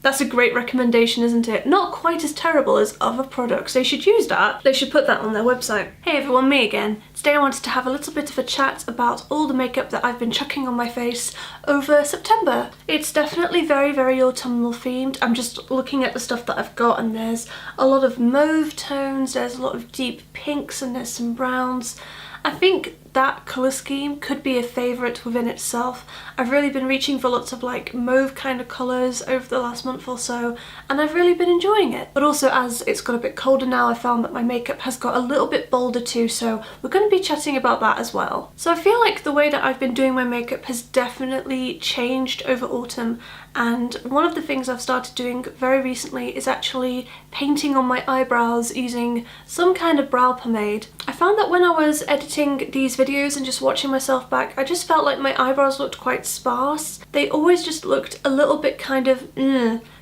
That's a great recommendation, isn't it? Not quite as terrible as other products. They should use that. They should put that on their website. Hey everyone, me again. Today I wanted to have a little bit of a chat about all the makeup that I've been chucking on my face over September. It's definitely very, very autumnal themed. I'm just looking at the stuff that I've got and there's a lot of mauve tones, there's a lot of deep pinks and there's some browns. I think that colour scheme could be a favourite within itself. I've really been reaching for lots of like mauve kind of colours over the last month or so and I've really been enjoying it. But also as it's got a bit colder now, I found that my makeup has got a little bit bolder too, so we're going to be chatting about that as well. So I feel like the way that I've been doing my makeup has definitely changed over autumn, and one of the things I've started doing very recently is actually painting on my eyebrows using some kind of brow pomade. I found that when I was editing these videos and just watching myself back, I just felt like my eyebrows looked quite sparse. They always just looked a little bit kind of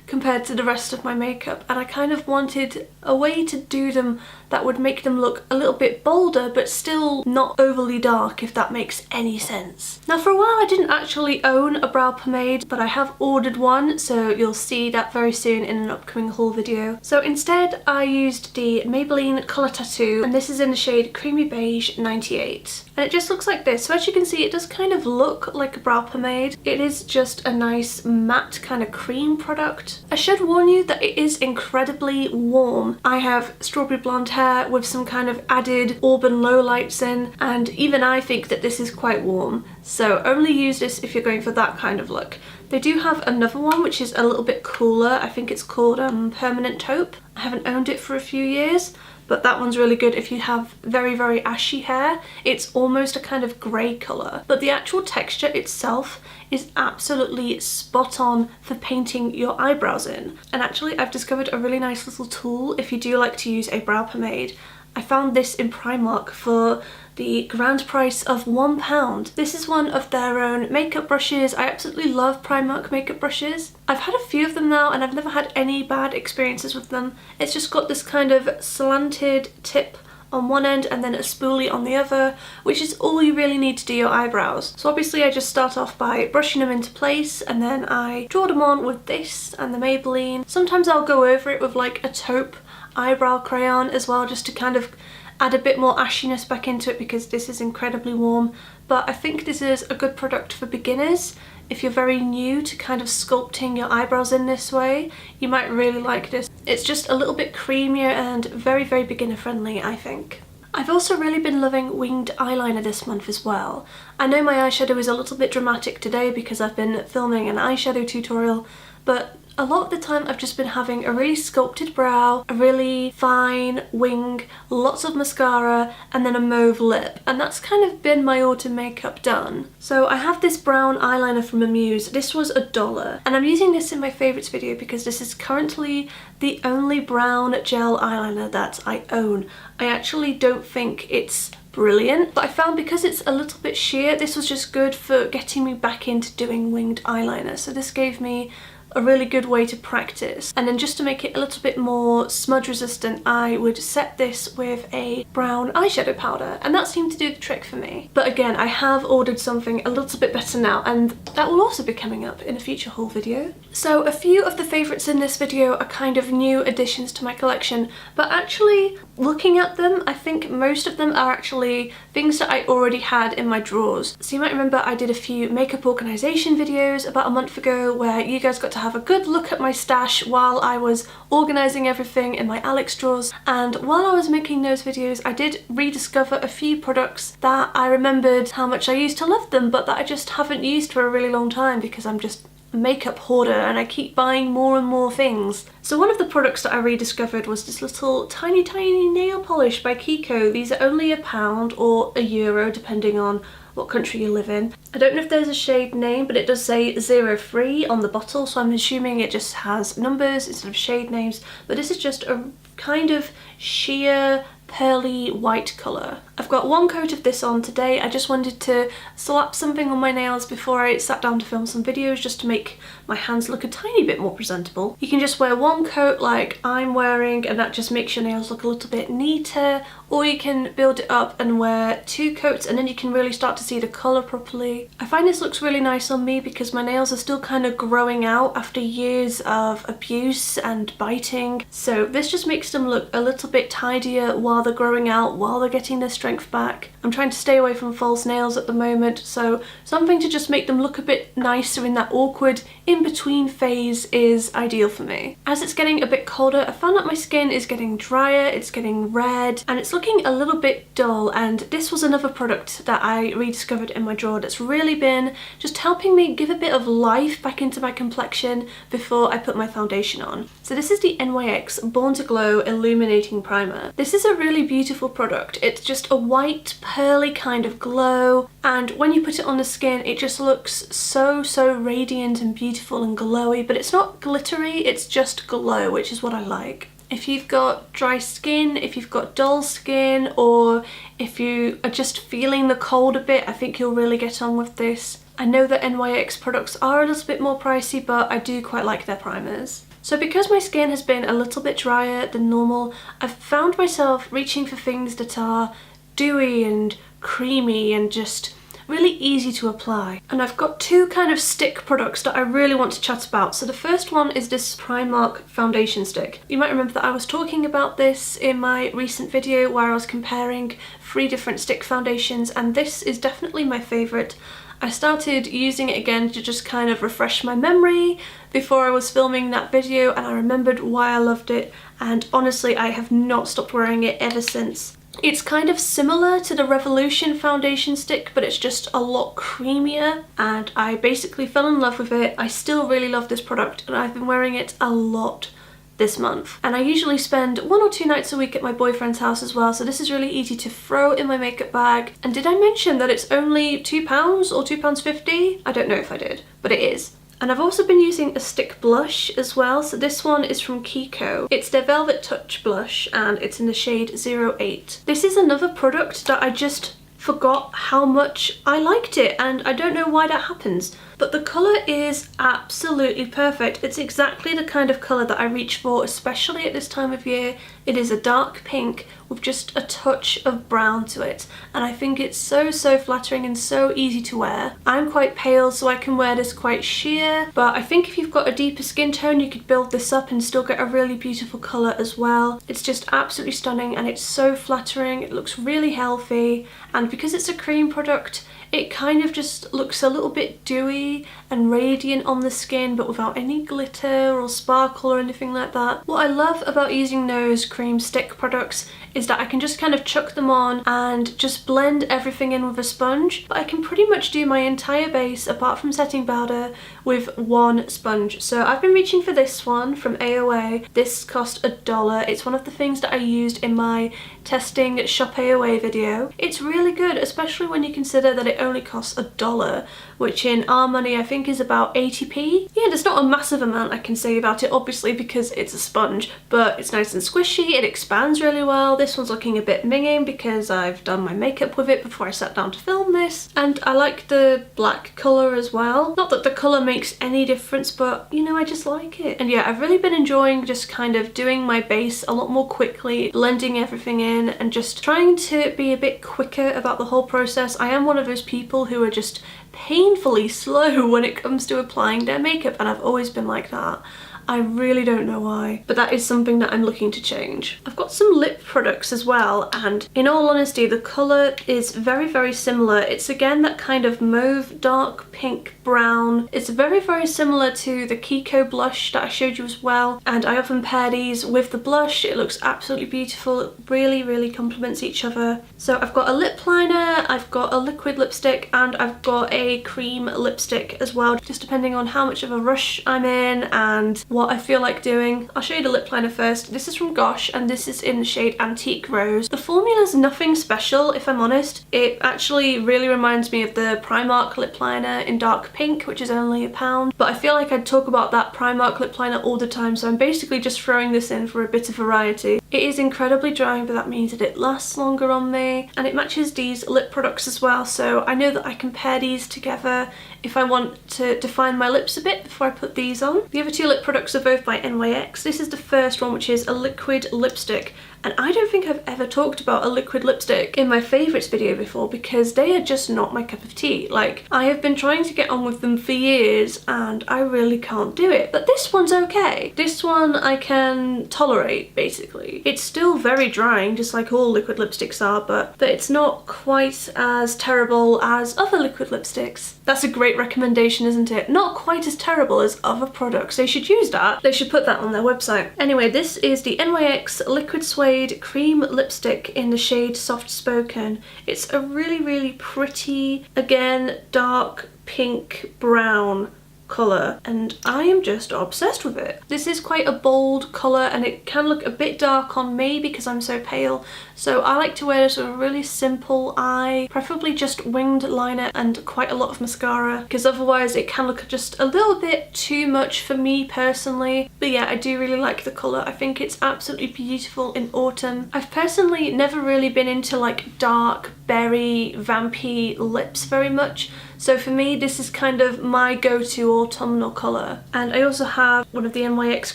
compared to the rest of my makeup, and I kind of wanted a way to do them that would make them look a little bit bolder but still not overly dark, if that makes any sense. Now for a while I didn't actually own a brow pomade, but I have ordered one, so you'll see that very soon in an upcoming haul video. So instead I used the Maybelline Colour Tattoo, and this is in the shade Creamy Beige 98. And it just looks like this. So as you can see, it does kind of look like a brow pomade. It is just a nice matte kind of cream product. I should warn you that it is incredibly warm. I have strawberry blonde hair with some kind of added auburn lowlights in, and even I think that this is quite warm. So only use this if you're going for that kind of look. They do have another one which is a little bit cooler. I think it's called Permanent Taupe. I haven't owned it for a few years, but that one's really good if you have very, very ashy hair. It's almost a kind of grey colour, but the actual texture itself is absolutely spot on for painting your eyebrows in. And actually I've discovered a really nice little tool if you do like to use a brow pomade. I found this in Primark for the grand price of £1. This is one of their own makeup brushes. I absolutely love Primark makeup brushes. I've had a few of them now and I've never had any bad experiences with them. It's just got this kind of slanted tip on one end and then a spoolie on the other, which is all you really need to do your eyebrows. So obviously I just start off by brushing them into place and then I draw them on with this and the Maybelline. Sometimes I'll go over it with like a taupe eyebrow crayon as well, just to kind of add a bit more ashiness back into it because this is incredibly warm. But I think this is a good product for beginners. If you're very new to kind of sculpting your eyebrows in this way, you might really like this. It's just a little bit creamier and very, very beginner friendly, I think. I've also really been loving winged eyeliner this month as well. I know my eyeshadow is a little bit dramatic today because I've been filming an eyeshadow tutorial, but a lot of the time I've just been having a really sculpted brow, a really fine wing, lots of mascara, and then a mauve lip. And that's kind of been my autumn makeup done. So I have this brown eyeliner from Amuse. This was $1. And I'm using this in my favourites video because this is currently the only brown gel eyeliner that I own. I actually don't think it's brilliant, but I found because it's a little bit sheer, this was just good for getting me back into doing winged eyeliner. So this gave me a really good way to practice. And then just to make it a little bit more smudge resistant, I would set this with a brown eyeshadow powder, and that seemed to do the trick for me. But again, I have ordered something a little bit better now, and that will also be coming up in a future haul video. So a few of the favourites in this video are kind of new additions to my collection, but actually looking at them, I think most of them are actually things that I already had in my drawers. So you might remember I did a few makeup organisation videos about a month ago where you guys got to have a good look at my stash while I was organising everything in my Alex drawers. And while I was making those videos, I did rediscover a few products that I remembered how much I used to love them, but that I just haven't used for a really long time because I'm just a makeup hoarder and I keep buying more and more things. So one of the products that I rediscovered was this little tiny nail polish by Kiko. These are only £1 or €1 depending on what country you live in. I don't know if there's a shade name, but it does say 03 on the bottle, so I'm assuming it just has numbers instead of shade names. But this is just a kind of sheer pearly white colour. I've got one coat of this on today. I just wanted to slap something on my nails before I sat down to film some videos just to make my hands look a tiny bit more presentable. You can just wear one coat like I'm wearing and that just makes your nails look a little bit neater, or you can build it up and wear 2 coats and then you can really start to see the colour properly. I find this looks really nice on me because my nails are still kind of growing out after years of abuse and biting, so this just makes them look a little bit tidier while they're growing out, while they're getting their strength back. I'm trying to stay away from false nails at the moment, so something to just make them look a bit nicer in that awkward in-between phase is ideal for me. As it's getting a bit colder, I found that my skin is getting drier, it's getting red, and it's looking a little bit dull, and this was another product that I rediscovered in my drawer that's really been just helping me give a bit of life back into my complexion before I put my foundation on. So this is the NYX Born to Glow Illuminating Primer. This is a really beautiful product. It's just a white, pearly kind of glow, and when you put it on the skin, it just looks so radiant and beautiful and glowy, but it's not glittery, it's just glow, which is what I like. If you've got dry skin, if you've got dull skin, or if you are just feeling the cold a bit, I think you'll really get on with this. I know that NYX products are a little bit more pricey, but I do quite like their primers. So because my skin has been a little bit drier than normal, I've found myself reaching for things that are dewy and creamy and just really easy to apply. And I've got 2 kind of stick products that I really want to chat about. So the first one is this Primark foundation stick. You might remember that I was talking about this in my recent video where I was comparing 3 different stick foundations, and this is definitely my favourite. I started using it again to just kind of refresh my memory before I was filming that video, and I remembered why I loved it, and honestly I have not stopped wearing it ever since. It's kind of similar to the Revolution foundation stick, but it's just a lot creamier, and I basically fell in love with it. I still really love this product and I've been wearing it a lot this month. And I usually spend 1 or 2 nights a week at my boyfriend's house as well, so this is really easy to throw in my makeup bag. And did I mention that it's only £2 or £2.50? I don't know if I did, but it is. And I've also been using a stick blush as well, so this one is from Kiko. It's their Velvet Touch blush and it's in the shade 08. This is another product that I just forgot how much I liked it, and I don't know why that happens, but the colour is absolutely perfect. It's exactly the kind of colour that I reach for, especially at this time of year. It is a dark pink with just a touch of brown to it, and I think it's so flattering and so easy to wear. I'm quite pale, so I can wear this quite sheer, but I think if you've got a deeper skin tone you could build this up and still get a really beautiful colour as well. It's just absolutely stunning and it's so flattering. It looks really healthy, and because it's a cream product, it kind of just looks a little bit dewy and radiant on the skin, but without any glitter or sparkle or anything like that. What I love about using those cream stick products is that I can just kind of chuck them on and just blend everything in with a sponge, but I can pretty much do my entire base apart from setting powder with one sponge. So I've been reaching for this one from AOA. This cost $1. It's one of the things that I used in my testing Shop AOA video. It's really good, especially when you consider that it only costs $1, which in our money I think is about 80p. Yeah, there's not a massive amount I can say about it, obviously, because it's a sponge, but it's nice and squishy, it expands really well. This one's looking a bit minging because I've done my makeup with it before I sat down to film this, and I like the black colour as well. Not that the colour makes any difference, but you know, I just like it. And yeah, I've really been enjoying just kind of doing my base a lot more quickly, blending everything in and just trying to be a bit quicker about the whole process. I am one of those people who are just painfully slow when it comes to applying their makeup, and I've always been like that. I really don't know why, but that is something that I'm looking to change. I've got some lip products as well, and in all honesty, the colour is very similar. It's again that kind of mauve, dark pink, brown. It's very similar to the Kiko blush that I showed you as well, and I often pair these with the blush. It looks absolutely beautiful. It really complements each other. So I've got a lip liner, I've got a liquid lipstick, and I've got a cream lipstick as well, just depending on how much of a rush I'm in and what I feel like doing. I'll show you the lip liner first. This is from Gosh, and this is in the shade Antique Rose. The formula's nothing special, if I'm honest. It actually really reminds me of the Primark lip liner in dark pink, which is only £1, but I feel like I'd talk about that Primark lip liner all the time, so I'm basically just throwing this in for a bit of variety. It is incredibly drying, but that means that it lasts longer on me, and it matches these lip products as well, so I know that I can pair these together if I want to define my lips a bit before I put these on. The other two lip products are both by NYX. This is the first one, which is a liquid lipstick, and I don't think I've ever talked about a liquid lipstick in my favourites video before because they are just not my cup of tea. Like, I have been trying to get on with them for years and I really can't do it. But this one's okay. This one I can tolerate, basically. It's still very drying, just like all liquid lipsticks are, but it's not quite as terrible as other liquid lipsticks. That's a great recommendation, isn't it? Not quite as terrible as other products. They should use that. They should put that on their website. Anyway, this is the NYX Liquid Suede Cream Lipstick in the shade Soft Spoken. It's a really, really pretty, again, dark pink brown colour, and I am just obsessed with it. This is quite a bold colour and it can look a bit dark on me because I'm so pale, so I like to wear this with a really simple eye, preferably just winged liner and quite a lot of mascara, because otherwise it can look just a little bit too much for me personally. But yeah, I do really like the colour. I think it's absolutely beautiful in autumn. I've personally never really been into like dark berry vampy lips very much, so for me this is kind of my go-to autumnal colour. And I also have one of the NYX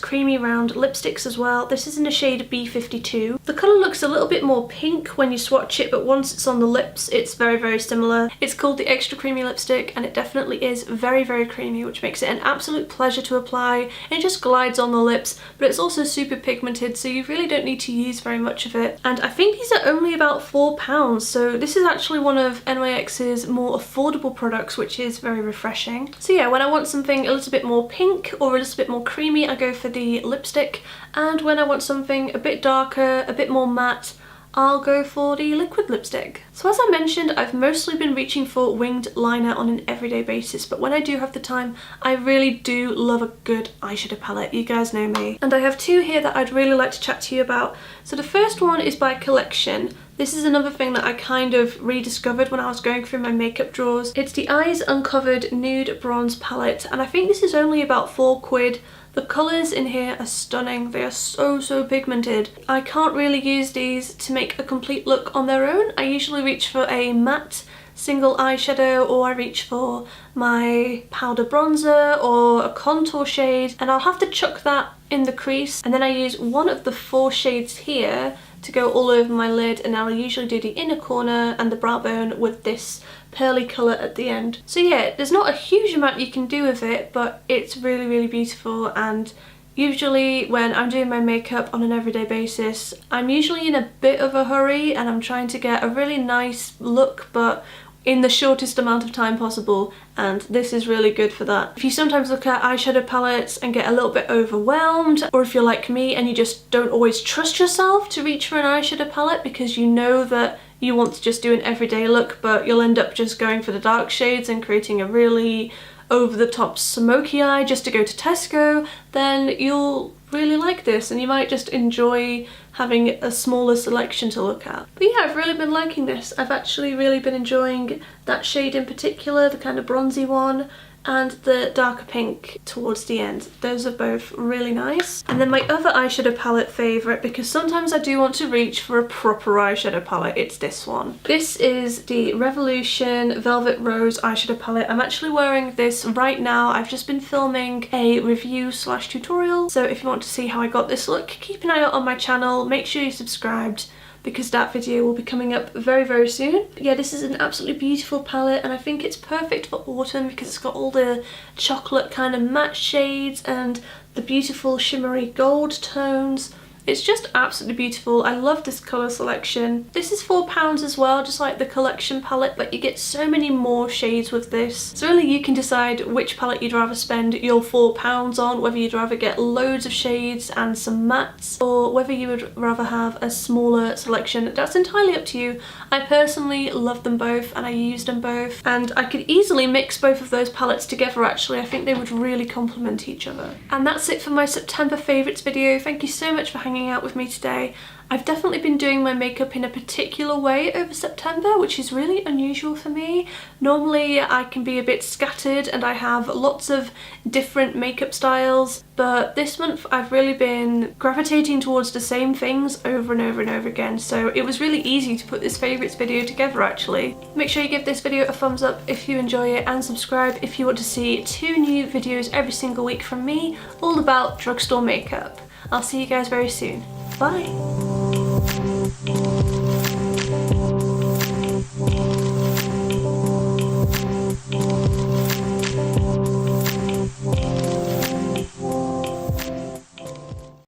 Creamy Round lipsticks as well. This is in the shade B52. The colour looks a little bit more pink when you swatch it, but once it's on the lips it's very, very similar. It's called the Extra Creamy Lipstick and it definitely is very, very creamy, which makes it an absolute pleasure to apply. It just glides on the lips, but it's also super pigmented, so you really don't need to use very much of it. And I think these are only about £4, so this is actually one of NYX's more affordable products, which is very refreshing. So yeah, when I want something a little bit more pink or a little bit more creamy, I go for the lipstick, and when I want something a bit darker, a bit more matte, I'll go for the liquid lipstick. So as I mentioned, I've mostly been reaching for winged liner on an everyday basis, but when I do have the time, I really do love a good eyeshadow palette. You guys know me. And I have two here that I'd really like to chat to you about. So the first one is by Complexion. This is another thing that I kind of rediscovered when I was going through my makeup drawers. It's the Eyes Uncovered Nude Bronze Palette, and I think this is only about £4. The colours in here are stunning. They are so pigmented. I can't really use these to make a complete look on their own. I usually reach for a matte single eyeshadow, or I reach for my powder bronzer or a contour shade, and I'll have to chuck that in the crease, and then I use one of the 4 shades here to go all over my lid, and I'll usually do the inner corner and the brow bone with this pearly colour at the end. So yeah, there's not a huge amount you can do with it, but it's really, really beautiful. And usually when I'm doing my makeup on an everyday basis, I'm usually in a bit of a hurry and I'm trying to get a really nice look, but in the shortest amount of time possible, and this is really good for that. If you sometimes look at eyeshadow palettes and get a little bit overwhelmed, or if you're like me and you just don't always trust yourself to reach for an eyeshadow palette because you know that you want to just do an everyday look, but you'll end up just going for the dark shades and creating a really over-the-top smoky eye just to go to Tesco, then you'll really like this and you might just enjoy having a smaller selection to look at. But yeah, I've really been liking this. I've actually really been enjoying that shade in particular, the kind of bronzy one, and the darker pink towards the end. Those are both really nice. And then my other eyeshadow palette favourite, because sometimes I do want to reach for a proper eyeshadow palette, it's this one. This is the Revolution Velvet Rose eyeshadow palette. I'm actually wearing this right now. I've just been filming a review / tutorial, so if you want to see how I got this look, keep an eye out on my channel, make sure you're subscribed, because that video will be coming up very, very soon. But yeah, this is an absolutely beautiful palette, and I think it's perfect for autumn because it's got all the chocolate kind of matte shades and the beautiful shimmery gold tones. It's just absolutely beautiful. I love this colour selection. This is £4 as well, just like the Complexion palette, but you get so many more shades with this. So really you can decide which palette you'd rather spend your £4 on, whether you'd rather get loads of shades and some mattes, or whether you would rather have a smaller selection. That's entirely up to you. I personally love them both and I use them both, and I could easily mix both of those palettes together actually. I think they would really complement each other. And that's it for my September favourites video. Thank you so much for hanging out with me today. I've definitely been doing my makeup in a particular way over September, which is really unusual for me. Normally I can be a bit scattered and I have lots of different makeup styles, but this month I've really been gravitating towards the same things over and over and over again, so it was really easy to put this favourites video together actually. Make sure you give this video a thumbs up if you enjoy it, and subscribe if you want to see 2 new videos every single week from me, all about drugstore makeup. I'll see you guys very soon. Bye!